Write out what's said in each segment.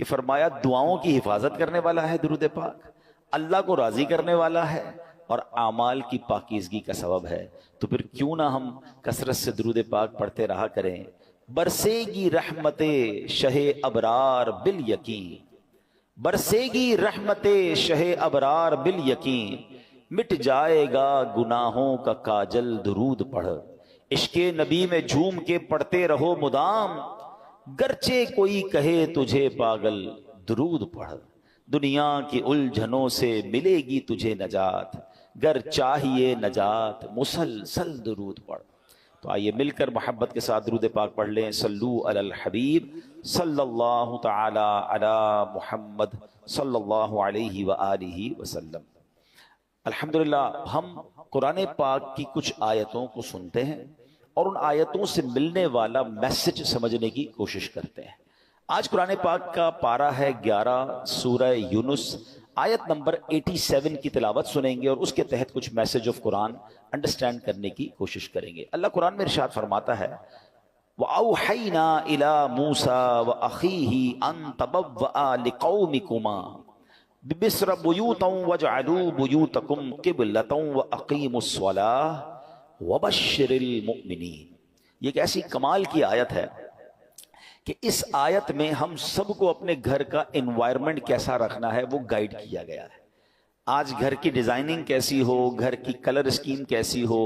کہ فرمایا دعاؤں کی حفاظت کرنے والا ہے درود پاک، اللہ کو راضی کرنے والا ہے اور اعمال کی پاکیزگی کا سبب ہے۔ تو پھر کیوں نہ ہم کثرت سے درود پاک پڑھتے رہا کریں۔ برسے گی رحمت شہ ابرار بالیقین، برسے گی رحمت شہ ابرار بالیقین، مٹ جائے گا گناہوں کا کاجل درود پڑھ، عشق نبی میں جھوم کے پڑھتے رہو مدام، گرچہ کوئی کہے تجھے پاگل درود پڑھ، دنیا کی الجھنوں سے ملے گی تجھے نجات، گر چاہیے نجات مسلسل درود پڑھ۔ تو آئیے مل کر محبت کے ساتھ درود پاک پڑھ لیں۔ صلو علی الحبیب صلی اللہ تعالی علی محمد صلی اللہ علیہ وآلہ وسلم۔ الحمدللہ ہم قرآن پاک کی کچھ آیتوں کو سنتے ہیں اور ان آیتوں سے ملنے والا میسج سمجھنے کی کوشش کرتے ہیں۔ آج قرآن پاک کا پارہ ہے 11 سورہ یونس، آیت نمبر 87 کی تلاوت سنیں گے اور اس کے تحت کچھ میسج آف قرآن انڈرسٹینڈ کرنے کی کوشش کریں گے۔ اللہ قرآن میں ارشاد فرماتا ہے وَأَوْحَيْنَا إِلَى مُوسَى وَأَخِيهِ أَن تَبَوَّآ لِقَوْمِكُمَا بِمِصْرَ بُيُوتًا وَاجْعَلُوا بُيُوتَكُمْ قِبْلَةً وَأَقِيمُوا الصَّلَاةَ وَبَشِّرِ الْمُؤْمِنِينَ۔ یہ ایک ایسی کمال کی آیت ہے کہ اس آیت میں ہم سب کو اپنے گھر کا انوائرمنٹ کیسا رکھنا ہے وہ گائیڈ کیا گیا ہے۔ آج گھر کی ڈیزائننگ کیسی ہو، گھر کی کلر اسکیم کیسی ہو،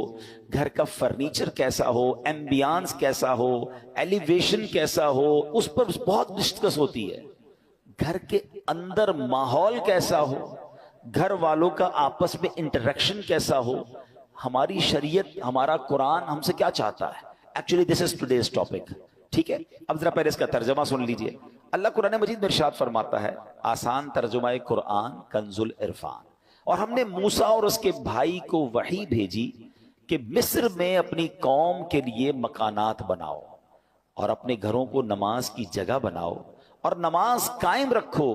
گھر کا فرنیچر کیسا ہو، ایمبیانس کیسا ہو، ایلیویشن کیسا ہو، اس پر بہت ڈسکس ہوتی ہے۔ گھر کے اندر ماحول کیسا ہو، گھر والوں کا آپس میں انٹریکشن کیسا ہو، ہماری شریعت، ہمارا قرآن ہم سے کیا چاہتا ہے۔ Actually this is today's topic, ٹھیک ہے۔ اب ذرا پہلے اس کا ترجمہ سن لیجئے۔ اللہ قرآن مجید میں ارشاد فرماتا ہے، آسان ترجمہ قرآن کنز العرفان، اور ہم نے موسیٰ اور اس کے بھائی کو وحی بھیجی کہ مصر میں اپنی قوم کے لیے مکانات بناؤ اور اپنے گھروں کو نماز کی جگہ بناؤ اور نماز قائم رکھو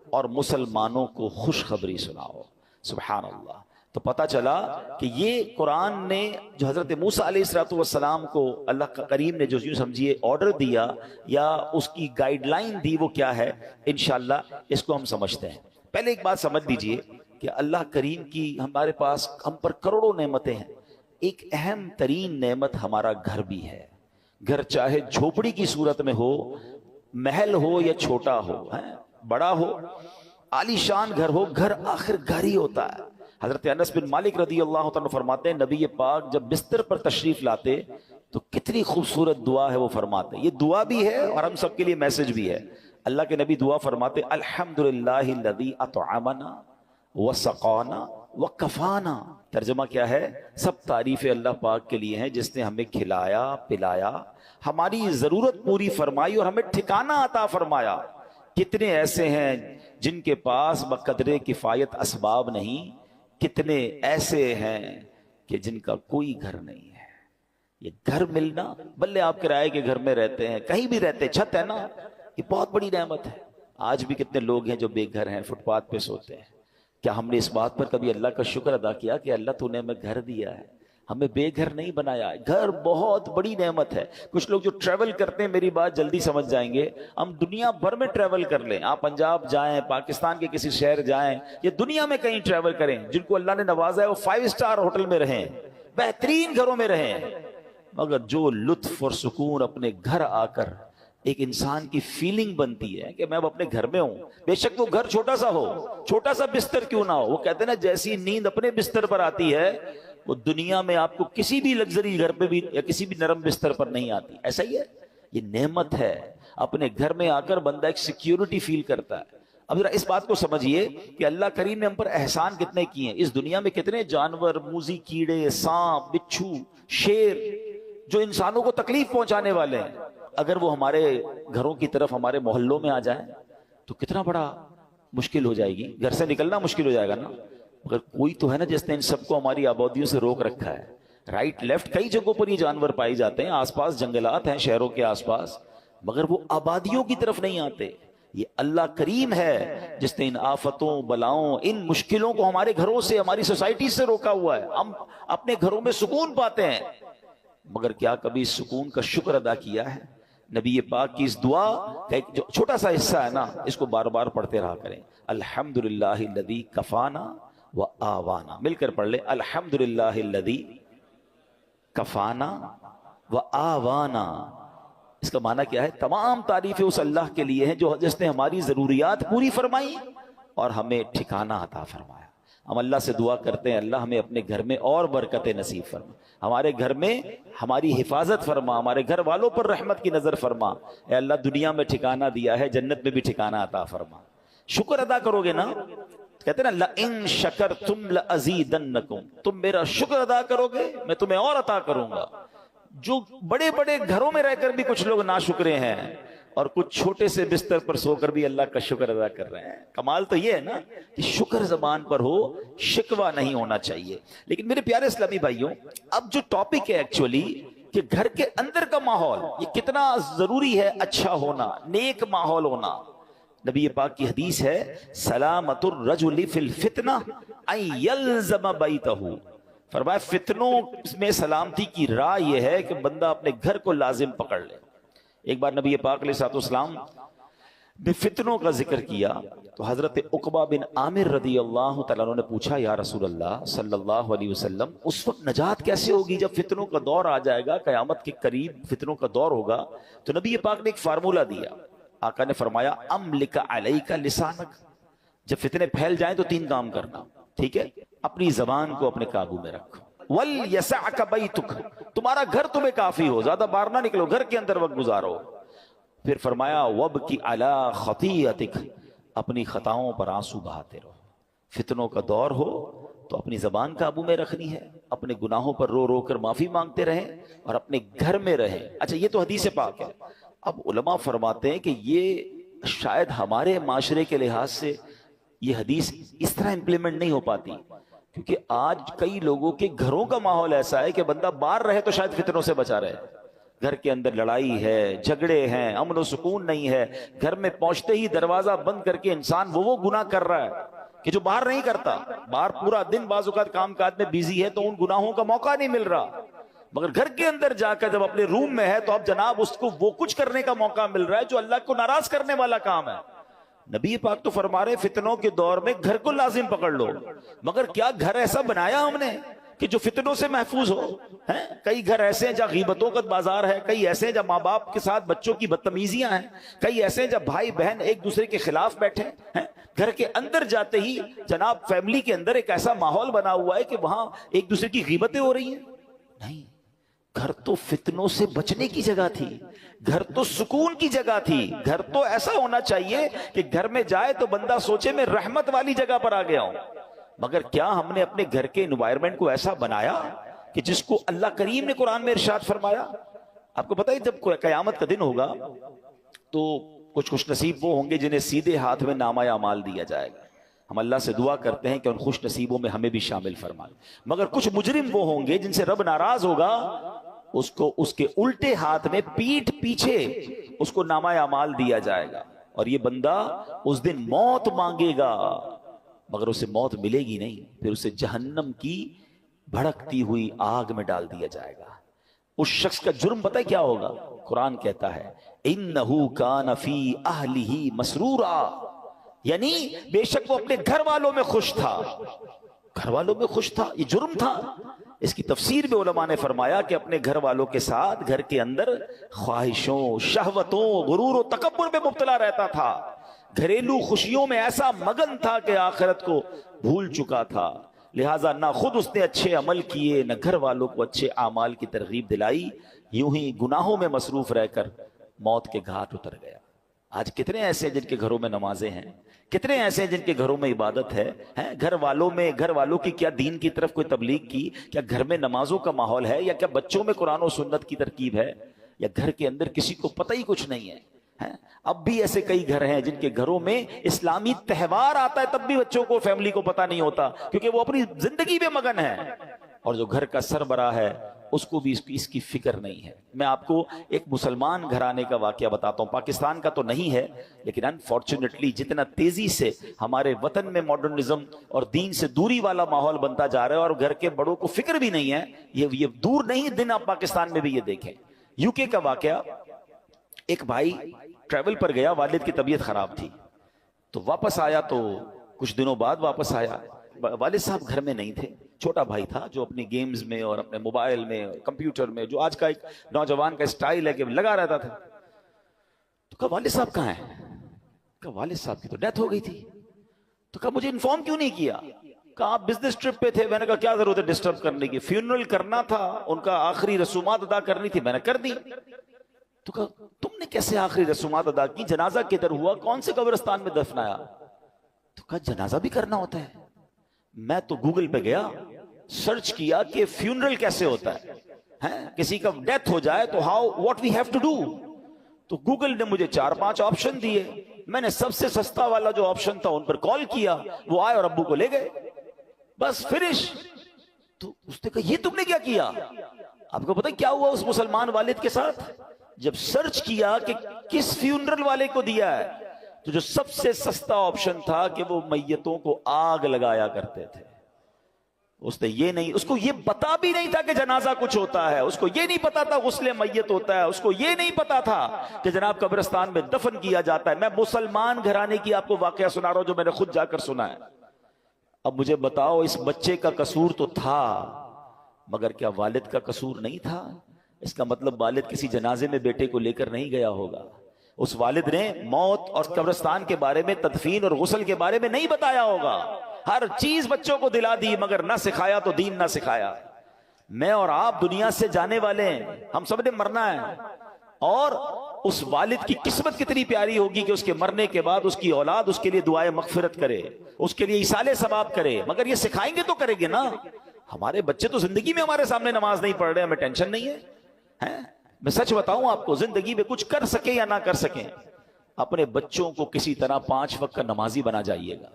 اور مسلمانوں کو خوشخبری سناؤ۔ سبحان اللہ۔ تو پتہ چلا کہ یہ قرآن نے جو حضرت موسیٰ علیہ السلام کو اللہ کریم نے جو یوں سمجھیے آرڈر دیا یا اس کی گائیڈ لائن دی، وہ کیا ہے انشاءاللہ اس کو ہم سمجھتے ہیں۔ پہلے ایک بات سمجھ لیجئے کہ اللہ کریم کی ہمارے پاس ہم پر کروڑوں نعمتیں ہیں، ایک اہم ترین نعمت ہمارا گھر بھی ہے۔ گھر چاہے جھوپڑی کی صورت میں ہو، محل ہو یا چھوٹا ہو، بڑا ہو، عالی شان گھر ہو، گھر آخر گھر ہی ہوتا ہے۔ حضرت انس بن مالک رضی اللہ تعالیٰ فرماتے ہیں نبی پاک جب بستر پر تشریف لاتے تو کتنی خوبصورت دعا ہے وہ فرماتے ہیں۔ یہ دعا بھی ہے اور ہم سب کے لیے میسج بھی ہے۔ اللہ کے نبی دعا فرماتے الحمدللہ الذی اطعمنا وسقانا وکفانا۔ ترجمہ کیا ہے؟ سب تعریف اللہ پاک کے لیے ہیں جس نے ہمیں کھلایا پلایا، ہماری ضرورت پوری فرمائی اور ہمیں ٹھکانہ عطا فرمایا۔ کتنے ایسے ہیں جن کے پاس بقدر کفایت اسباب نہیں، کتنے ایسے ہیں کہ جن کا کوئی گھر نہیں ہے۔ یہ گھر ملنا، بلے آپ کرائے کے گھر میں رہتے ہیں، کہیں بھی رہتے ہیں، چھت ہے نا، یہ بہت بڑی نعمت ہے۔ آج بھی کتنے لوگ ہیں جو بے گھر ہیں، فٹ پاتھ پہ سوتے ہیں۔ کیا ہم نے اس بات پر کبھی اللہ کا شکر ادا کیا کہ اللہ تو نے ہمیں گھر دیا ہے، ہمیں بے گھر نہیں بنایا؟ گھر بہت بڑی نعمت ہے۔ کچھ لوگ جو ٹریول کرتے ہیں، میری بات جلدی سمجھ جائیں گے، ہم دنیا بھر میں ٹریول کر لیں، آپ پنجاب جائیں، پاکستان کے کسی شہر جائیں، یا دنیا میں کہیں ٹریول کریں، جن کو اللہ نے نوازا ہے وہ 5 اسٹار ہوٹل میں رہیں، بہترین گھروں میں رہیں، مگر جو لطف اور سکون اپنے گھر آ کر ایک انسان کی فیلنگ بنتی ہے کہ میں اب اپنے گھر میں ہوں، بے شک وہ گھر چھوٹا سا ہو، چھوٹا سا بستر کیوں نہ ہو، وہ کہتے ہیں نا جیسی نیند اپنے بستر پر آتی ہے وہ دنیا میں آپ کو کسی بھی لگژری گھر پہ بھی یا کسی بھی نرم بستر پر نہیں آتی۔ ایسا ہی ہے، یہ نعمت ہے۔ اپنے گھر میں آ کر بندہ ایک سیکیورٹی فیل کرتا ہے۔ اب ذرا اس بات کو سمجھیے کہ اللہ کریم نے ہم پر احسان کتنے کیے ہیں۔ اس دنیا میں کتنے جانور، موذی کیڑے، سانپ، بچھو، شیر جو انسانوں کو تکلیف پہنچانے والے ہیں، اگر وہ ہمارے گھروں کی طرف، ہمارے محلوں میں آ جائیں تو کتنا بڑا مشکل ہو جائے گی، گھر سے نکلنا مشکل ہو جائے گا نا۔ مگر کوئی تو ہے نا جس نے ان سب کو ہماری آبادیوں سے روک رکھا ہے۔ رائٹ لیفٹ کئی جگہوں پر یہ جانور پائے جاتے ہیں، آس پاس جنگلات ہیں شہروں کے آس پاس، مگر وہ آبادیوں کی طرف نہیں آتے۔ یہ اللہ کریم ہے جس نے ان آفتوں، بلاؤں، ان مشکلوں کو ہمارے گھروں سے، ہماری سوسائٹی سے روکا ہوا ہے۔ ہم اپنے گھروں میں سکون پاتے ہیں، مگر کیا کبھی سکون کا شکر ادا کیا ہے؟ نبی پاک کی اس دعا کا ایک جو چھوٹا سا حصہ ہے نا، اس کو بار بار پڑھتے رہا کریں. الحمدللہ الذی کفانا و آوانا. مل کر پڑھ لیں الحمدللہ الذی کفانا و آوانا. اس کا معنی کیا ہے؟ تمام تعریفیں اس اللہ کے لیے ہیں جو جس نے ہماری ضروریات پوری فرمائی اور ہمیں ٹھکانہ عطا فرمایا. ہم اللہ سے دعا کرتے ہیں اللہ ہمیں اپنے گھر میں اور برکتیں نصیب فرما، ہمارے گھر میں ہماری حفاظت فرما، ہمارے گھر والوں پر رحمت کی نظر فرما. اے اللہ دنیا میں ٹھکانہ دیا ہے، جنت میں بھی ٹھکانہ عطا فرما. شکر ادا کرو گے نا، کہتے ہیں نا لَإِن شَكَرْتُمْ لَأَزِيدَنَّكُمْ، تم میرا شکر ادا کرو گے میں تمہیں اور عطا کروں گا. جو بڑے بڑے گھروں میں رہ کر بھی کچھ لوگ ناشکرے ہیں اور کچھ چھوٹے سے بستر پر سو کر بھی اللہ کا شکر ادا کر رہے ہیں. کمال تو یہ ہے نا کہ شکر زبان پر ہو، شکوہ نہیں ہونا چاہیے. لیکن میرے پیارے اسلامی بھائیوں، اب جو ٹاپک ہے ایکچولی کہ گھر کے اندر کا ماحول یہ کتنا ضروری ہے، اچھا ہونا، نیک ماحول ہونا. نبی پاک کی حدیث ہے سلامت الرجل فی الفتنہ ان یلزم بیتہ. فرمایا فتنوں میں سلامتی کی راہ یہ ہے کہ بندہ اپنے گھر کو لازم پکڑ لے. ایک بار نبی پاک علیہ الصلوۃ والسلام نے فتنوں کا ذکر کیا تو حضرت عقبہ بن عامر رضی اللہ تعالیٰ عنہ نے پوچھا یا رسول اللہ صلی اللہ علیہ وسلم اس وقت نجات کیسے ہوگی جب فتنوں کا دور آ جائے گا، قیامت کے قریب فتنوں کا دور ہوگا. تو نبی پاک نے ایک فارمولہ دیا. آقا نے فرمایا املک علیک لسانک، جب فتنے پھیل جائیں تو 3 کام کرنا، ٹھیک ہے؟ اپنی زبان کو اپنے قابو میں رکھو. وَلْيَسَعْكَ بَيْتُكَ، تمہارا گھر تمہیں کافی ہو، زیادہ باہر نہ نکلو، گھر کے اندر وقت گزارو. پھر فرمایا وَبْكِ عَلَىٰ خَطِيئَتِكَ، اپنی خطاؤں پر آنسو بہاتے رہو. فتنوں کا دور ہو تو اپنی زبان قابو میں رکھنی ہے، اپنے گناہوں پر رو رو کر معافی مانگتے رہیں اور اپنے گھر میں رہیں. اچھا یہ تو حدیث پاک ہے. اب علماء فرماتے ہیں کہ یہ شاید ہمارے معاشرے کے لحاظ سے یہ حدیث اس طرح امپلیمنٹ نہیں ہو پاتی، کیونکہ آج کئی لوگوں کے گھروں کا ماحول ایسا ہے کہ بندہ باہر رہے تو شاید فتنوں سے بچا رہے. گھر کے اندر لڑائی ہے، جھگڑے ہیں، امن و سکون نہیں ہے. گھر میں پہنچتے ہی دروازہ بند کر کے انسان وہ گناہ کر رہا ہے کہ جو باہر نہیں کرتا. باہر پورا دن بعض اوقات کام کاج میں بیزی ہے تو ان گناہوں کا موقع نہیں مل رہا، مگر گھر کے اندر جا کر جب اپنے روم میں ہے تو اب جناب اس کو وہ کچھ کرنے کا موقع مل رہا ہے جو اللہ کو ناراض کرنے والا کام ہے. نبی پاک تو فرما رہے فتنوں کے دور میں گھر کو لازم پکڑ لو. مگر کیا گھر ایسا بنایا ہم نے کہ جو فتنوں سے محفوظ ہو؟ کئی گھر ایسے ہیں جہاں غیبتوں کا بازار ہے، کئی ایسے ہیں جہاں ماں باپ کے ساتھ بچوں کی بدتمیزیاں ہیں، کئی ایسے ہیں جہاں بھائی بہن ایک دوسرے کے خلاف بیٹھے ہیں. گھر کے اندر جاتے ہی جناب فیملی کے اندر ایک ایسا ماحول بنا ہوا ہے کہ وہاں ایک دوسرے کی غیبتیں ہو رہی ہیں. نہیں، گھر تو فتنوں سے بچنے کی جگہ تھی، گھر تو سکون کی جگہ تھی. گھر تو ایسا ہونا چاہیے کہ گھر میں جائے تو بندہ سوچے میں رحمت والی جگہ پر آ گیا ہوں. مگر کیا ہم نے اپنے گھر کے انوائرمنٹ کو ایسا بنایا کہ جس کو اللہ کریم نے قرآن میں ارشاد فرمایا؟ آپ کو پتہ ہے جب قیامت کا دن ہوگا تو کچھ خوش نصیب وہ ہوں گے جنہیں سیدھے ہاتھ میں نامہ اعمال دیا جائے گا. ہم اللہ سے دعا کرتے ہیں کہ ان خوش نصیبوں میں ہمیں بھی شامل فرمائے. مگر کچھ مجرم وہ ہوں گے جن سے رب ناراض ہوگا، اس کو اس کے الٹے ہاتھ میں پیٹھ پیچھے اس کو نامہ اعمال دیا جائے گا اور یہ بندہ اس دن موت مانگے گا مگر اسے موت ملے گی نہیں. پھر اسے جہنم کی بھڑکتی ہوئی آگ میں ڈال دیا جائے گا. اس شخص کا جرم پتہ ہے کیا ہوگا؟ قرآن کہتا ہے انہو کان فی اہلہ مسرورا، یعنی بے شک وہ اپنے گھر والوں میں خوش تھا. گھر والوں میں خوش تھا، یہ جرم تھا. اس کی تفسیر میں علماء نے فرمایا کہ اپنے گھر والوں کے ساتھ گھر کے اندر خواہشوں، شہوتوں، غرور و تکبر میں مبتلا رہتا تھا. گھریلو خوشیوں میں ایسا مگن تھا کہ آخرت کو بھول چکا تھا. لہٰذا نہ خود اس نے اچھے عمل کیے، نہ گھر والوں کو اچھے اعمال کی ترغیب دلائی. یوں ہی گناہوں میں مصروف رہ کر موت کے گھاٹ اتر گیا. آج کتنے ایسے ہیں جن کے گھروں میں نمازیں ہیں، کتنے ایسے ہیں جن کے گھروں میں عبادت ہے. گھر والوں کی کیا دین کی طرف کوئی تبلیغ کی؟ کیا گھر میں نمازوں کا ماحول ہے؟ یا کیا بچوں میں قرآن و سنت کی ترکیب ہے؟ یا گھر کے اندر کسی کو پتہ ہی کچھ نہیں ہے؟ اب بھی ایسے کئی گھر ہیں جن کے گھروں میں اسلامی تہوار آتا ہے تب بھی بچوں کو، فیملی کو پتہ نہیں ہوتا، کیونکہ وہ اپنی زندگی میں مگن ہے. اور جو گھر کا سربراہ ہے اس کو بھی اس کی فکر نہیں ہے. میں آپ کو ایک مسلمان گھرانے کا واقعہ بتاتا ہوں، پاکستان کا تو نہیں ہے لیکن انفارچونیٹلی جتنا تیزی سے ہمارے وطن میں ماڈرنزم اور دین سے دوری والا ماحول بنتا جا رہا ہے اور گھر کے بڑوں کو فکر بھی نہیں ہے، یہ دور نہیں دن آپ پاکستان میں بھی یہ دیکھیں. یو کے کا واقعہ، ایک بھائی ٹریول پر گیا, والد کی طبیعت خراب تھی, تو واپس آیا, تو کچھ دنوں بعد واپس آیا, والد صاحب گھر میں نہیں تھے, چھوٹا بھائی تھا جو اپنی گیمز میں اور اپنے موبائل میں کمپیوٹر میں, جو آج کا ایک نوجوان کا اسٹائل ہے کہ لگا رہتا تھا. تو کہا والد صاحب کہاں ہیں؟ کہا والد صاحب کی تو ڈیتھ ہو گئی تھی. تو کہا مجھے انفارم کیوں نہیں کیا؟ کہا آپ بزنس ٹرپ پہ تھے. میں نے کہا کیا ضرورت ہے ڈسٹرب کرنے کی, فیونرل کرنا تھا, ان کا آخری رسومات ادا کرنی تھی, میں نے کر دی. تو کہا تم نے کیسے آخری رسومات ادا کی؟ جنازہ کدھر ہوا؟ کون سے قبرستان میں دفنایا؟ تو کہا جنازہ بھی کرنا ہوتا ہے. میں تو گوگل پہ گیا, سرچ کیا کہ فیونرل کیسے ہوتا ہے, کسی کا ڈیتھ ہو جائے تو how what we have to do. تو گوگل نے مجھے 4-5 آپشن دیے, میں نے سب سے سستا والا جو آپشن تھا ان پر کال کیا, وہ آئے اور ابو کو لے گئے, بس فنش. تو اس نے کہا یہ تم نے کیا کیا؟ آپ کو پتہ کیا ہوا اس مسلمان والد کے ساتھ؟ جب سرچ کیا کہ کس فیونرل والے کو دیا ہے, تو جو سب سے سستا آپشن تھا کہ وہ میتوں کو آگ لگایا کرتے تھے. اس نے یہ نہیں, اس کو یہ پتا بھی نہیں تھا کہ جنازہ کچھ ہوتا ہے, اس کو یہ نہیں پتا تھا غسل میت ہوتا ہے, اس کو یہ نہیں پتا تھا کہ جناب قبرستان میں دفن کیا جاتا ہے. میں مسلمان گھرانے کی آپ کو واقعہ سنا رہا ہوں جو میں نے خود جا کر سنا ہے. اب مجھے بتاؤ, اس بچے کا قصور تو تھا, مگر کیا والد کا قصور نہیں تھا؟ اس کا مطلب والد کسی جنازے میں بیٹے کو لے کر نہیں گیا ہوگا. اس والد نے موت اور قبرستان کے بارے میں, تدفین اور غسل کے بارے میں نہیں بتایا ہوگا. ہر چیز بچوں کو دلا دی, مگر نہ سکھایا تو دین نہ سکھایا. میں اور آپ دنیا سے جانے والے ہیں, ہم سب نے مرنا ہے, اور اس والد کی قسمت کتنی پیاری ہوگی کہ اس کے مرنے کے بعد اس کی اولاد اس کے لیے دعائے مغفرت کرے, اس کے لیے ایصال ثواب کرے. مگر یہ سکھائیں گے تو کریں گے نا. ہمارے بچے تو زندگی میں ہمارے سامنے نماز نہیں پڑھ رہے, ہمیں ٹینشن نہیں ہے. میں سچ بتاؤں آپ کو, زندگی میں کچھ کر سکیں یا نہ کر سکیں, اپنے بچوں کو کسی طرح 5 وقت کا نمازی بنا جائیے گا.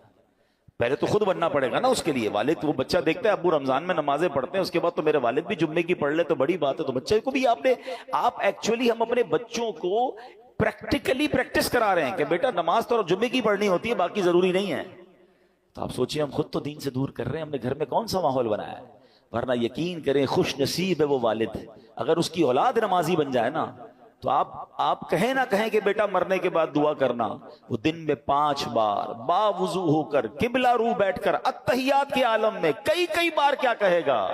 پہلے تو خود بننا پڑے گا نا اس کے لیے. والد وہ بچہ دیکھتا ہے ابو رمضان میں نمازیں پڑھتے ہیں, اس کے بعد تو میرے والد بھی جمعے کی پڑھ لے تو بڑی بات ہے. تو بچے کو بھی آپ ایکچولی ہم اپنے بچوں کو پریکٹیکلی پریکٹس کرا رہے ہیں کہ بیٹا نماز تو جمعے کی پڑھنی ہوتی ہے, باقی ضروری نہیں ہے. تو آپ سوچیں ہم خود تو دین سے دور کر رہے ہیں, ہم نے گھر میں کون سا ماحول بنایا ہے. ورنہ یقین کریں خوش نصیب ہے وہ والد, اگر اس کی اولاد نمازی بن جائے نا, تو آپ کہیں نہ کہیں کہ بیٹا مرنے کے بعد دعا کرنا, وہ دن میں 5 بار باوضو ہو کر قبلہ رو بیٹھ کر اتحیات کے عالم میں کئی بار کیا کہے گا,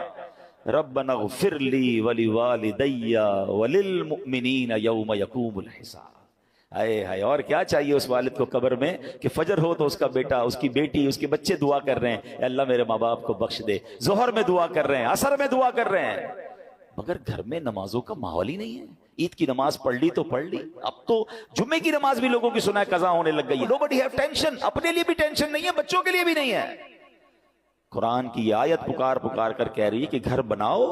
ربنا اغفر لی ولوالدی وللمؤمنین یوم یقوم الحساب. آئے ہائے, اور کیا چاہیے اس والد کو قبر میں کہ فجر ہو تو اس کا بیٹا, اس کی بیٹی, اس کے بچے دعا کر رہے ہیں, اے اللہ میرے ماں باپ کو بخش دے. ظہر میں دعا کر رہے ہیں, عصر میں دعا کر رہے ہیں, مگر گھر میں نمازوں کا ماحول ہی نہیں ہے. عید کی نماز پڑھ لی تو پڑھ لی, اب تو جمعے کی نماز بھی لوگوں کی سنا ہے قضا ہونے لگ گئی ہے. Nobody have tension, اپنے لیے بھی ٹینشن نہیں ہے, بچوں کے لیے بھی نہیں ہے. قرآن کی یہ آیت پکار کر کہہ رہی ہے کہ گھر بناؤ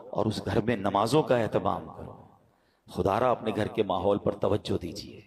اور اس گھر میں نمازوں کا اہتمام کرو. خدا را اپنے گھر کے ماحول پر توجہ دیجیے.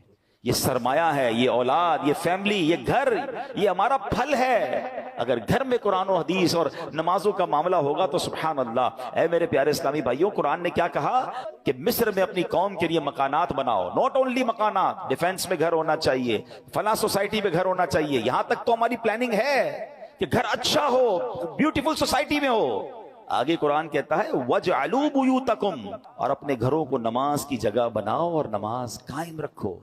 یہ سرمایہ ہے, یہ اولاد, یہ فیملی, یہ گھر, یہ ہمارا پھل ہے. اگر گھر میں قرآن و حدیث اور نمازوں کا معاملہ ہوگا تو سبحان اللہ. اے میرے پیارے اسلامی بھائیوں, قرآن نے کیا کہا کہ مصر میں اپنی قوم کے لیے مکانات بناؤ. ناٹ اونلی مکانات, ڈیفینس میں گھر ہونا چاہیے, فلاں سوسائٹی میں گھر ہونا چاہیے. یہاں تک تو ہماری پلاننگ ہے کہ گھر اچھا ہو, بیوٹیفل سوسائٹی میں ہو. آگے قرآن کہتا ہے وَجْعَلُوا بُيُوتَكُمْ, اور اپنے گھروں کو نماز کی جگہ بناؤ اور نماز قائم رکھو.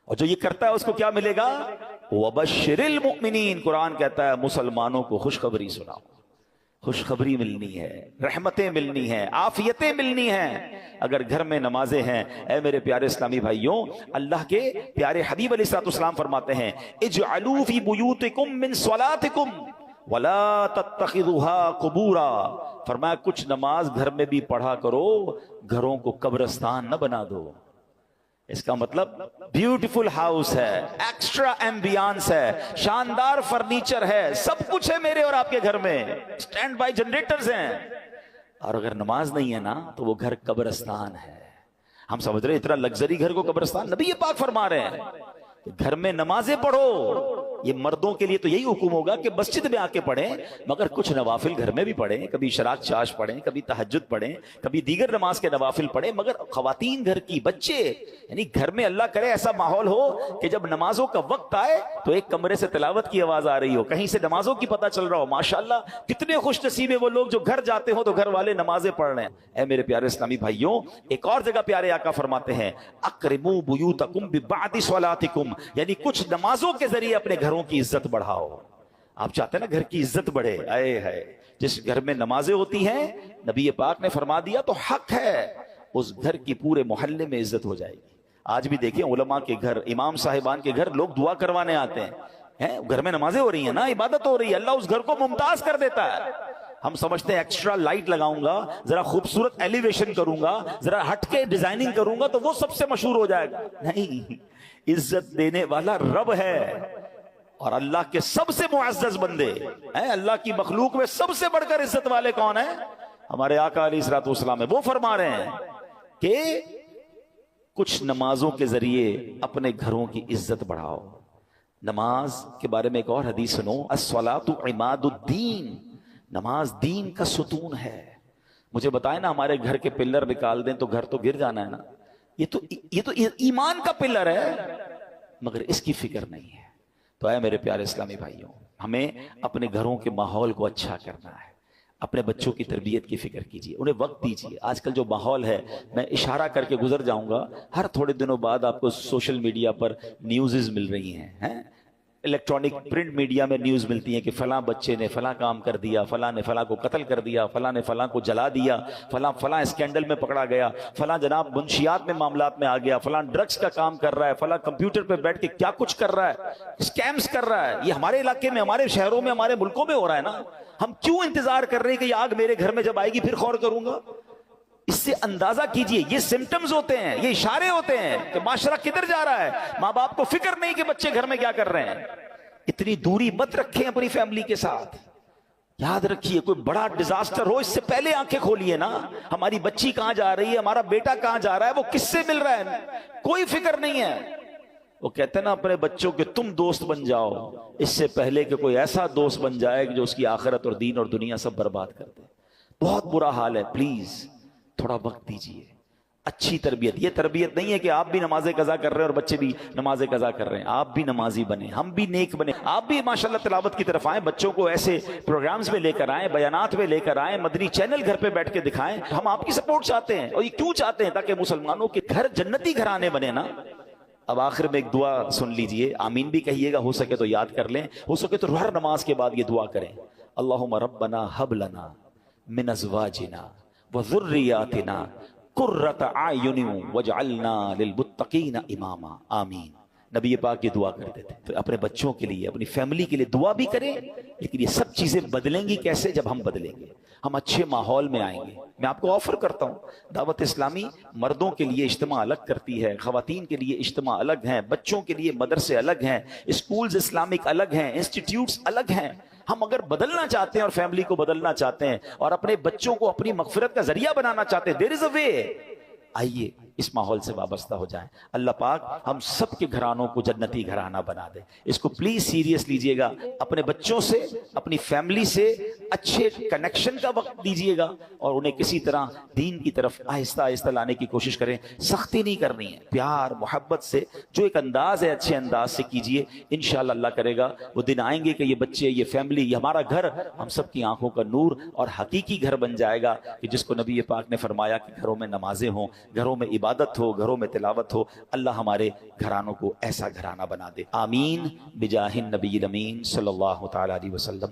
اور جو یہ کرتا ہے اس کو کیا ملے گا؟ وَبَشِّرِ الْمُؤْمِنِينَ, قرآن کہتا ہے مسلمانوں کو خوشخبری سناؤ. خوشخبری ملنی ہے, رحمتیں ملنی ہیں, عافیتیں ملنی ہیں اگر گھر میں نمازیں ہیں. اے میرے پیارے اسلامی بھائیوں, اللہ کے پیارے حبیب علیہ الصلوۃ والسلام فرماتے ہیں اجعلوا فی بیوتکم من صلاتکم ولا تتخذوها قبورا. فرمایا کچھ نماز گھر میں بھی پڑھا کرو, گھروں کو قبرستان نہ بنا دو. اس کا مطلب بیوٹیفل ہاؤس ہے, ایکسٹرا ایمبیانس ہے, شاندار فرنیچر ہے, سب کچھ ہے میرے اور آپ کے گھر میں, سٹینڈ بائی جنریٹرز ہیں, اور اگر نماز نہیں ہے نا تو وہ گھر قبرستان ہے. ہم سمجھ رہے اتنا لگژری گھر کو قبرستان, نبی پاک فرما رہے ہیں کہ گھر میں نمازیں پڑھو, یہ مردوں کے لیے تو یہی حکم ہوگا کہ مسجد میں آ کے پڑھیں، مگر کچھ نوافل گھر میں بھی پڑھیں، کبھی شراک چاش پڑھیں، کبھی تہجد پڑھیں، کبھی دیگر نماز کے نوافل پڑھیں، مگر خواتین گھر کی، بچے، یعنی گھر میں اللہ کرے ایسا ماحول ہو کہ جب نمازوں کا وقت آئے تو ایک کمرے سے تلاوت کی آواز آ رہی ہو، کہیں سے نمازوں کی پتہ چل رہا ہو۔ ماشاءاللہ کتنے خوش نصیب ہیں وہ لوگ جو گھر جاتے ہوں تو گھر والے نمازیں پڑھ رہے ہیں۔ اے میرے پیارے اسلامی بھائیوں، ایک اور جگہ پیارے آقا فرماتے ہیں اقربوا بیوتکم ببعد صلاتکم، یعنی کچھ نمازوں کے ذریعے اپنے گھروں کی عزت بڑھاؤ۔ آپ چاہتے ہیں نا گھر کی عزت بڑھے، اے ہے جس گھر میں نمازیں ہوتی ہیں، نبی پاک نے فرما دیا تو حق ہے اس گھر کی پورے محلے میں عزت ہو جائے گی۔ آج بھی دیکھیں علماء کے گھر، امام صاحبان کے گھر لوگ دعا کروانے آتے ہیں، گھر میں نمازیں ہو رہی ہیں نا، عبادت ہو رہی ہے، اللہ اس گھر کو ممتاز کر دیتا ہے۔ ہم سمجھتے ہیں ایکسٹرا لائٹ لگاؤں گا، ذرا خوبصورت ایلیویشن کروں گا، ذرا ہٹ کے ڈیزائننگ کروں گا تو وہ سب سے مشہور ہو جائے گا۔ نہیں، عزت دینے والا رب ہے، اور اللہ کے سب سے معزز بندے ہیں، اللہ کی مخلوق میں سب سے بڑھ کر عزت والے کون ہیں؟ ہمارے آقا علیہ الصلوۃ والسلام ہے۔ وہ فرما رہے ہیں کہ کچھ نمازوں کے ذریعے اپنے گھروں کی عزت بڑھاؤ۔ نماز کے بارے میں ایک اور حدیث سنو، الصلاۃ عماد الدین، نماز دین کا ستون ہے۔ مجھے بتائیں نا، ہمارے گھر کے پلر نکال دیں تو گھر تو گر جانا ہے نا، یہ تو ایمان کا پلر ہے، مگر اس کی فکر نہیں ہے۔ تو اے میرے پیارے اسلامی بھائیوں، ہمیں اپنے گھروں کے ماحول کو اچھا کرنا ہے، اپنے بچوں کی تربیت کی فکر کیجیے، انہیں وقت دیجیے۔ آج کل جو ماحول ہے، میں اشارہ کر کے گزر جاؤں گا، ہر تھوڑے دنوں بعد آپ کو سوشل میڈیا پر نیوزز مل رہی ہیں، الیکٹرانک پرنٹ میڈیا میں نیوز ملتی ہیں کہ فلاں بچے نے فلاں کام کر دیا، فلاں نے فلاں کو قتل کر دیا، فلاں نے فلاں کو جلا دیا، فلاں اسکینڈل میں پکڑا گیا، فلاں جناب منشیات میں معاملات میں آ گیا، فلاں ڈرگز کا کام کر رہا ہے، فلاں کمپیوٹر پہ بیٹھ کے کیا کچھ کر رہا ہے، اسکیمز کر رہا ہے۔ یہ ہمارے علاقے میں، ہمارے شہروں میں، ہمارے ملکوں میں ہو رہا ہے نا۔ ہم کیوں انتظار کر رہے ہیں کہ یہ آگ میرے گھر میں جب آئے گی پھر غور کروں گا؟ اس سے اندازہ کیجئے، یہ سمٹمز ہوتے ہیں، یہ اشارے ہوتے ہیں کہ معاشرہ کدھر جا رہا ہے۔ ماں باپ کو فکر نہیں کہ بچے گھر میں کیا کر رہے ہیں۔ اتنی دوری مت رکھیں اپنی فیملی کے ساتھ۔ یاد رکھیے، کوئی بڑا ڈیزاسٹر ہو اس سے پہلے آنکھیں کھولیے نا، ہماری بچی کہاں جا رہی ہے، ہمارا بیٹا کہاں جا رہا ہے، وہ کس سے مل رہا ہے، کوئی فکر نہیں ہے۔ وہ کہتے ہیں نا اپنے بچوں کے تم دوست بن جاؤ اس سے پہلے کہ کوئی ایسا دوست بن جائے جو اس کی آخرت اور دین اور دنیا سب برباد کر دے۔ بہت برا حال ہے، پلیز تھوڑا وقت دیجیے۔ اچھی تربیت، یہ تربیت نہیں ہے کہ آپ بھی نماز قضا کر رہے ہیں اور بچے بھی نماز قضا کر رہے ہیں۔ آپ بھی نمازی بنیں، ہم بھی نیک بنیں، آپ بھی ماشاءاللہ تلاوت کی طرف آئیں، بچوں کو ایسے پروگرامز میں لے کر آئیں، بیانات میں لے کر آئیں، مدنی چینل گھر پہ بیٹھ کے دکھائیں۔ ہم آپ کی سپورٹ چاہتے ہیں، اور یہ کیوں چاہتے ہیں؟ تاکہ مسلمانوں کے گھر جنتی گھرانے بنے نا۔ اب آخر میں ایک دعا سن لیجئے، آمین بھی کہیے گا، ہو سکے تو یاد کر لیں، ہو سکے تو ہر نماز کے بعد یہ دعا کریں، اللہم ربنا ہب لنا من ازواجنا وذریاتنا قرۃ اعین واجعلنا للمتقین اماما، آمین۔ نبی پاک یہ دعا کرتے تھے۔ تو اپنے بچوں کے لیے، اپنی فیملی کے لیے دعا بھی کریں، لیکن یہ سب چیزیں بدلیں گی کیسے؟ جب ہم بدلیں گے، ہم اچھے ماحول میں آئیں گے۔ میں آپ کو آفر کرتا ہوں، دعوت اسلامی مردوں کے لیے اجتماع الگ کرتی ہے، خواتین کے لیے اجتماع الگ ہیں، بچوں کے لیے مدرسے الگ ہیں، اسکولز اسلامک الگ ہیں، انسٹیٹیوٹس الگ ہیں۔ ہم اگر بدلنا چاہتے ہیں اور فیملی کو بدلنا چاہتے ہیں اور اپنے بچوں کو اپنی مغفرت کا ذریعہ بنانا چاہتے ہیں، there is a way۔ آئیے اس ماحول سے وابستہ ہو جائیں۔ اللہ پاک ہم سب کے گھرانوں کو جنتی گھرانہ بنا دے۔ اس کو پلیز سیریس لیجئے گا، اپنے بچوں سے، اپنی فیملی سے اچھے کنیکشن کا وقت دیجئے گا، اور انہیں کسی طرح دین کی طرف آہستہ آہستہ لانے کی کوشش کریں۔ سختی نہیں کرنی ہے، پیار محبت سے، جو ایک انداز ہے اچھے انداز سے کیجئے۔ انشاءاللہ اللہ کرے گا وہ دن آئیں گے کہ یہ بچے، یہ فیملی، یہ ہمارا گھر ہم سب کی آنکھوں کا نور اور حقیقی گھر بن جائے گا، کہ جس کو نبی پاک نے فرمایا کہ گھروں میں نمازیں ہوں، گھروں میں عبادت ہو، گھروں میں تلاوت ہو۔ اللہ ہمارے گھرانوں کو ایسا گھرانہ بنا دے، آمین بجاہ النبی الامین صلی اللہ تعالی علیہ وسلم۔